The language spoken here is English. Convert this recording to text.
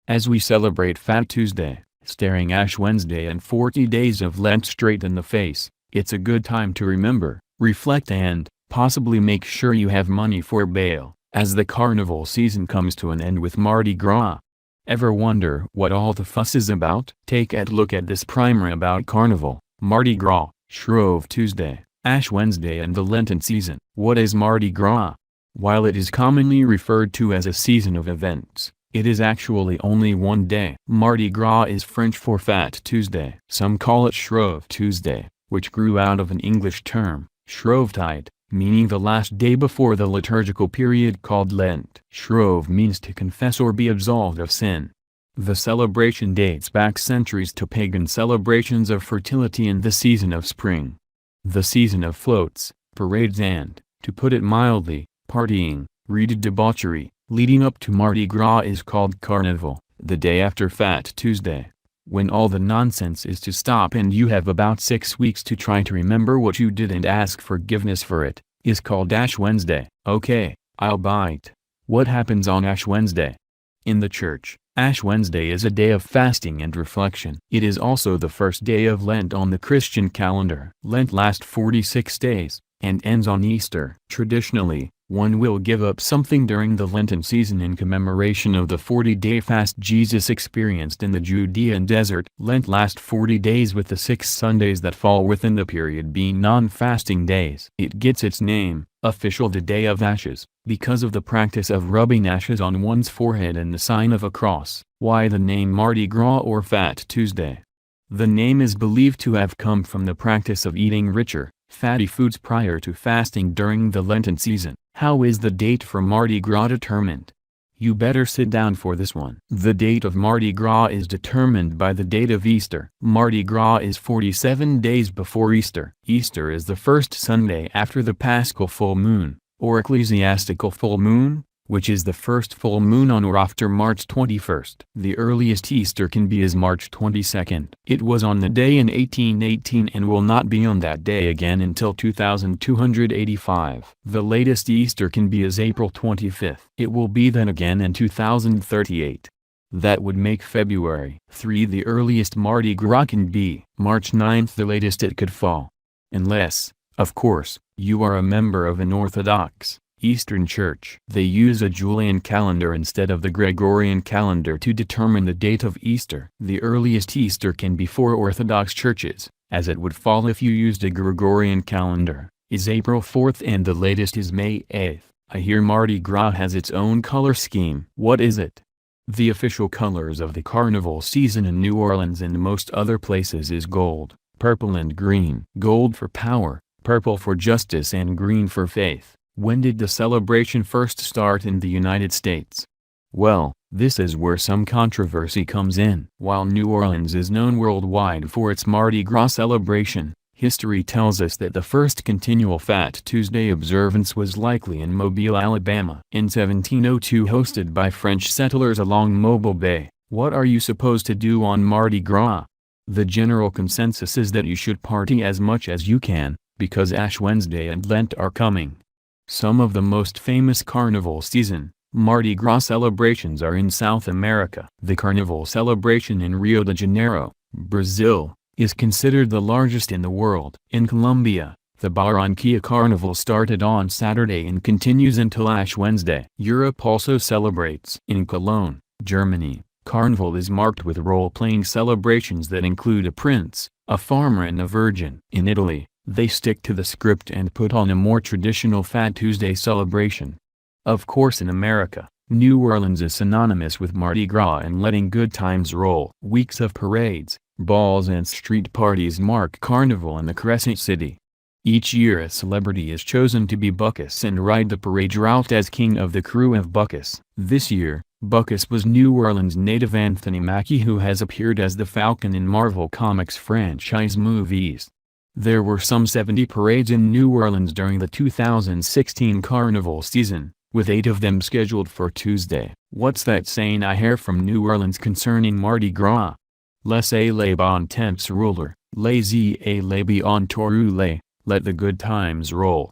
As we celebrate Fat Tuesday, staring Ash Wednesday and 40 days of Lent straight in the face, it's a good time to remember, reflect and, possibly make sure you have money for bail, as the carnival season comes to an end with Mardi Gras. Ever wonder what all the fuss is about? Take a look at this primer about Carnival, Mardi Gras, Shrove Tuesday, Ash Wednesday and the Lenten season. What is Mardi Gras? While it is commonly referred to as a season of events, it is actually only one day. Mardi Gras is French for Fat Tuesday. Some call it Shrove Tuesday, which grew out of an English term, Shrovetide, meaning the last day before the liturgical period called Lent. Shrove means to confess or be absolved of sin. The celebration dates back centuries to pagan celebrations of fertility in the season of spring. The season of floats, parades and, to put it mildly, partying, read debauchery, leading up to Mardi Gras is called Carnival. The day after Fat Tuesday, when all the nonsense is to stop and you have about 6 weeks to try to remember what you did and ask forgiveness for it, is called Ash Wednesday. Okay, I'll bite. What happens on Ash Wednesday? In the church, Ash Wednesday is a day of fasting and reflection. It is also the first day of Lent on the Christian calendar. Lent lasts 46 days, and ends on Easter. Traditionally, one will give up something during the Lenten season in commemoration of the 40-day fast Jesus experienced in the Judean desert. Lent lasts 40 days with the 6 Sundays that fall within the period being non-fasting days. It gets its name, official the Day of Ashes, because of the practice of rubbing ashes on one's forehead in the sign of a cross. Why the name Mardi Gras or Fat Tuesday? The name is believed to have come from the practice of eating richer, fatty foods prior to fasting during the Lenten season. How is the date for Mardi Gras determined? You better sit down for this one. The date of Mardi Gras is determined by the date of Easter. Mardi Gras is 47 days before Easter. Easter is the first Sunday after the Paschal full moon, or ecclesiastical full moon, which is the first full moon on or after March 21st. The earliest Easter can be as March 22nd. It was on the day in 1818 and will not be on that day again until 2285. The latest Easter can be as April 25th. It will be then again in 2038. That would make February 3 the earliest Mardi Gras can be. March 9th the latest it could fall. Unless, of course, you are a member of an Orthodox Eastern Church. They use a Julian calendar instead of the Gregorian calendar to determine the date of Easter. The earliest Easter can be for Orthodox churches, as it would fall if you used a Gregorian calendar, is April 4th and the latest is May 8th. I hear Mardi Gras has its own color scheme. What is it? The official colors of the carnival season in New Orleans and most other places is gold, purple and green. Gold for power, purple for justice and green for faith. When did the celebration first start in the United States? Well, this is where some controversy comes in. While New Orleans is known worldwide for its Mardi Gras celebration, history tells us that the first continual Fat Tuesday observance was likely in Mobile, Alabama. In 1702, hosted by French settlers along Mobile Bay. What are you supposed to do on Mardi Gras? The general consensus is that you should party as much as you can, because Ash Wednesday and Lent are coming. Some of the most famous carnival season, Mardi Gras celebrations are in South America. The carnival celebration in Rio de Janeiro, Brazil, is considered the largest in the world. In Colombia, the Barranquilla Carnival started on Saturday and continues until Ash Wednesday. Europe also celebrates. In Cologne, Germany, Carnival is marked with role-playing celebrations that include a prince, a farmer and a virgin. In Italy, they stick to the script and put on a more traditional Fat Tuesday celebration. Of course in America, New Orleans is synonymous with Mardi Gras and letting good times roll. Weeks of parades, balls and street parties mark Carnival in the Crescent City. Each year a celebrity is chosen to be Bacchus and ride the parade route as king of the crew of Bacchus. This year, Bacchus was New Orleans native Anthony Mackie, who has appeared as the Falcon in Marvel Comics franchise movies. There were some 70 parades in New Orleans during the 2016 carnival season, with 8 of them scheduled for Tuesday. What's that saying I hear from New Orleans concerning Mardi Gras? Laissez-les bon temps rouler, laissez-les bon tour rouler, let the good times roll.